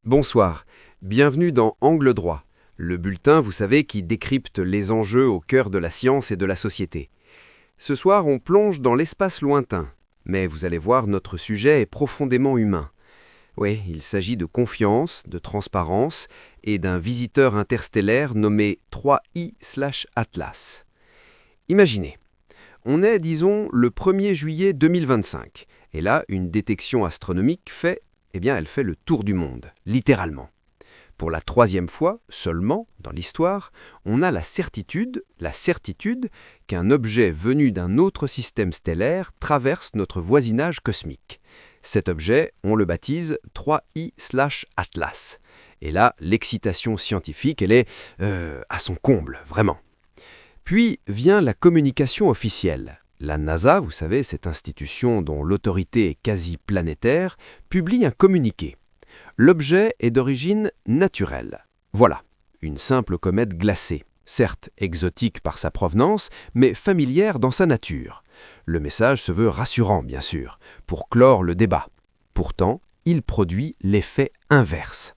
Bonsoir, bienvenue dans Angle droit, le bulletin, vous savez, qui décrypte les enjeux au cœur de la science et de la société. Ce soir, on plonge dans l'espace lointain, mais vous allez voir, notre sujet est profondément humain. Oui, il s'agit de confiance, de transparence et d'un visiteur interstellaire nommé 3I/Atlas. Imaginez, on est, disons, le 1er juillet 2025, et là, une détection astronomique elle fait le tour du monde, littéralement. Pour la 3e fois seulement dans l'histoire, on a la certitude qu'un objet venu d'un autre système stellaire traverse notre voisinage cosmique. Cet objet, on le baptise 3I/Atlas. Et là, l'excitation scientifique, elle est à son comble, vraiment. Puis vient la communication officielle. La NASA, vous savez, cette institution dont l'autorité est quasi planétaire, publie un communiqué. L'objet est d'origine naturelle. Voilà, une simple comète glacée, certes exotique par sa provenance, mais familière dans sa nature. Le message se veut rassurant, bien sûr, pour clore le débat. Pourtant, il produit l'effet inverse.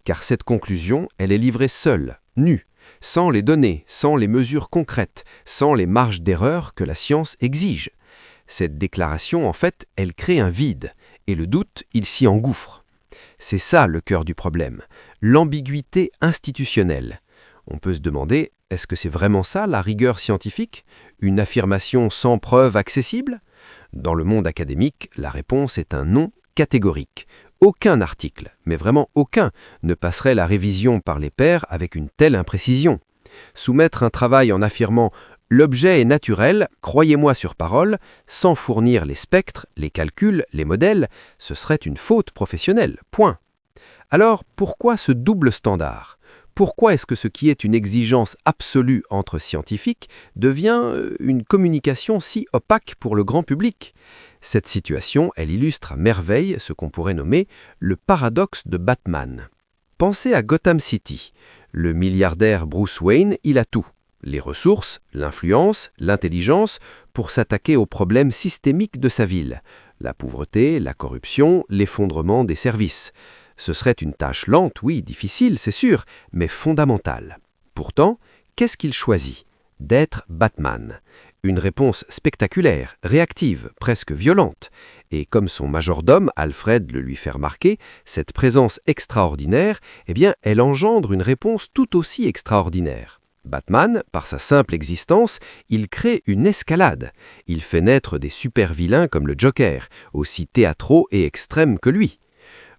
Car cette conclusion, elle est livrée seule, nue, sans les données, sans les mesures concrètes, sans les marges d'erreur que la science exige. Cette déclaration, en fait, elle crée un vide, et le doute, il s'y engouffre. C'est ça le cœur du problème, l'ambiguïté institutionnelle. On peut se demander, est-ce que c'est vraiment ça la rigueur scientifique? Une affirmation sans preuve accessible? Dans le monde académique, la réponse est un non catégorique. Aucun article, mais vraiment aucun, ne passerait la révision par les pairs avec une telle imprécision. Soumettre un travail en affirmant « l'objet est naturel, croyez-moi sur parole », sans fournir les spectres, les calculs, les modèles, ce serait une faute professionnelle, point. Alors, pourquoi ce double standard? Pourquoi est-ce que ce qui est une exigence absolue entre scientifiques devient une communication si opaque pour le grand public? Cette situation, elle illustre à merveille ce qu'on pourrait nommer le paradoxe de Batman. Pensez à Gotham City. Le milliardaire Bruce Wayne, il a tout. Les ressources, l'influence, l'intelligence pour s'attaquer aux problèmes systémiques de sa ville. La pauvreté, la corruption, l'effondrement des services. Ce serait une tâche lente, oui, difficile, c'est sûr, mais fondamentale. Pourtant, qu'est-ce qu'il choisit? D'être Batman. Une réponse spectaculaire, réactive, presque violente. Et comme son majordome, Alfred, le lui fait remarquer, cette présence extraordinaire, elle engendre une réponse tout aussi extraordinaire. Batman, par sa simple existence, il crée une escalade. Il fait naître des super-vilains comme le Joker, aussi théâtraux et extrêmes que lui.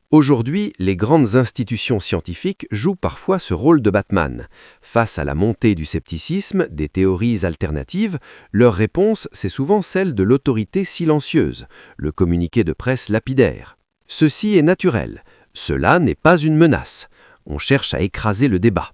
Aujourd'hui, les grandes institutions scientifiques jouent parfois ce rôle de Batman. Face à la montée du scepticisme, des théories alternatives, leur réponse, c'est souvent celle de l'autorité silencieuse, le communiqué de presse lapidaire. Ceci est naturel, cela n'est pas une menace. On cherche à écraser le débat.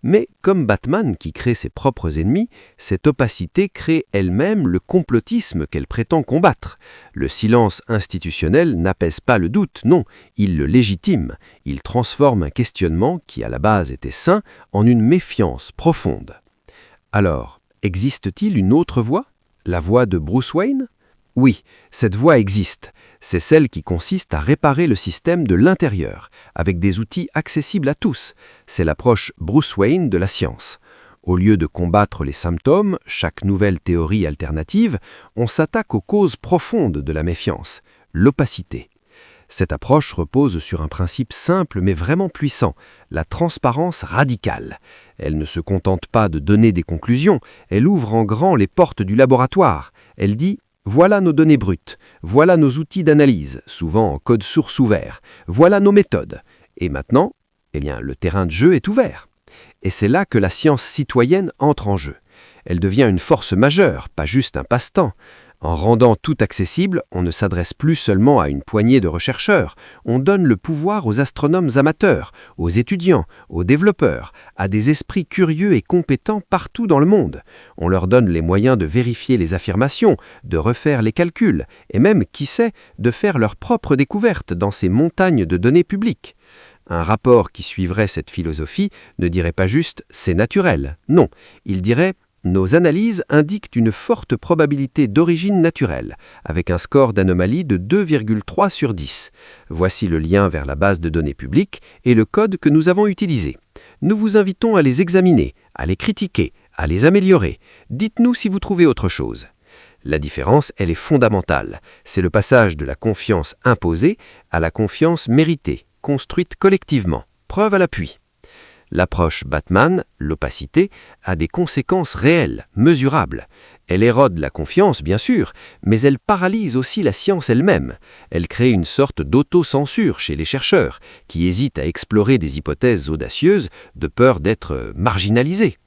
Mais comme Batman qui crée ses propres ennemis, cette opacité crée elle-même le complotisme qu'elle prétend combattre. Le silence institutionnel n'apaise pas le doute, non, il le légitime. Il transforme un questionnement qui à la base était sain en une méfiance profonde. Alors, existe-t-il une autre voie? La voie de Bruce Wayne? Oui, cette voie existe. C'est celle qui consiste à réparer le système de l'intérieur, avec des outils accessibles à tous. C'est l'approche Bruce Wayne de la science. Au lieu de combattre les symptômes, chaque nouvelle théorie alternative, on s'attaque aux causes profondes de la méfiance, l'opacité. Cette approche repose sur un principe simple mais vraiment puissant, la transparence radicale. Elle ne se contente pas de donner des conclusions, elle ouvre en grand les portes du laboratoire. Elle dit « Voilà nos données brutes, voilà nos outils d'analyse, souvent en code source ouvert, voilà nos méthodes. Et maintenant, le terrain de jeu est ouvert. » Et c'est là que la science citoyenne entre en jeu. Elle devient une force majeure, pas juste un passe-temps. En rendant tout accessible, on ne s'adresse plus seulement à une poignée de chercheurs, on donne le pouvoir aux astronomes amateurs, aux étudiants, aux développeurs, à des esprits curieux et compétents partout dans le monde. On leur donne les moyens de vérifier les affirmations, de refaire les calculs, et même, qui sait, de faire leurs propres découvertes dans ces montagnes de données publiques. Un rapport qui suivrait cette philosophie ne dirait pas juste « c'est naturel ». Non, il dirait « nos analyses indiquent une forte probabilité d'origine naturelle, avec un score d'anomalie de 2,3 sur 10. Voici le lien vers la base de données publique et le code que nous avons utilisé. Nous vous invitons à les examiner, à les critiquer, à les améliorer. Dites-nous si vous trouvez autre chose. La différence, elle est fondamentale. C'est le passage de la confiance imposée à la confiance méritée, construite collectivement. Preuve à l'appui. L'approche Batman, l'opacité, a des conséquences réelles, mesurables. Elle érode la confiance, bien sûr, mais elle paralyse aussi la science elle-même. Elle crée une sorte d'autocensure chez les chercheurs, qui hésitent à explorer des hypothèses audacieuses de peur d'être marginalisés.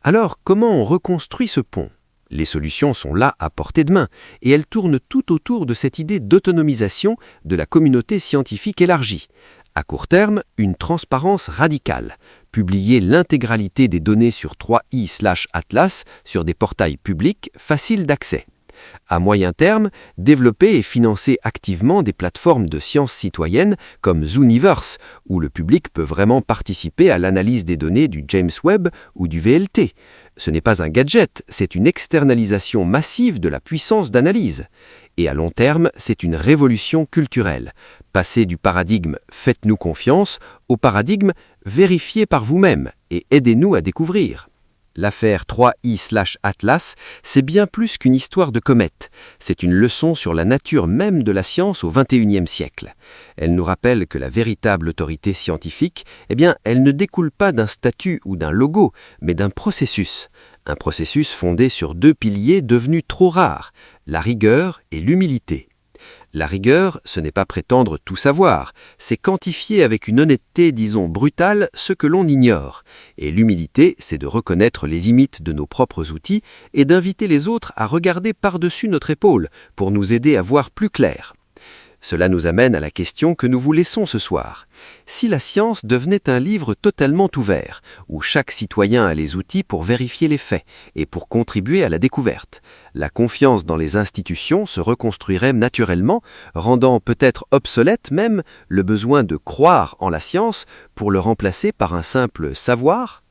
Alors, comment on reconstruit ce pont ? Les solutions sont là à portée de main, et elles tournent tout autour de cette idée d'autonomisation de la communauté scientifique élargie. À court terme, une transparence radicale. Publier l'intégralité des données sur 3i/Atlas sur des portails publics faciles d'accès. À moyen terme, développer et financer activement des plateformes de sciences citoyennes comme Zooniverse, où le public peut vraiment participer à l'analyse des données du James Webb ou du VLT. Ce n'est pas un gadget, c'est une externalisation massive de la puissance d'analyse. Et à long terme, c'est une révolution culturelle. Passer du paradigme « faites-nous confiance » au paradigme « vérifiez par vous-même et aidez-nous à découvrir ». L'affaire 3i/Atlas, c'est bien plus qu'une histoire de comète. C'est une leçon sur la nature même de la science au XXIe siècle. Elle nous rappelle que la véritable autorité scientifique, elle ne découle pas d'un statut ou d'un logo, mais d'un processus. Un processus fondé sur deux piliers devenus trop rares, la rigueur et l'humilité. La rigueur, ce n'est pas prétendre tout savoir, c'est quantifier avec une honnêteté, disons, brutale, ce que l'on ignore. Et l'humilité, c'est de reconnaître les limites de nos propres outils et d'inviter les autres à regarder par-dessus notre épaule pour nous aider à voir plus clair. Cela nous amène à la question que nous vous laissons ce soir. Si la science devenait un livre totalement ouvert, où chaque citoyen a les outils pour vérifier les faits et pour contribuer à la découverte, la confiance dans les institutions se reconstruirait naturellement, rendant peut-être obsolète même le besoin de croire en la science pour le remplacer par un simple savoir ?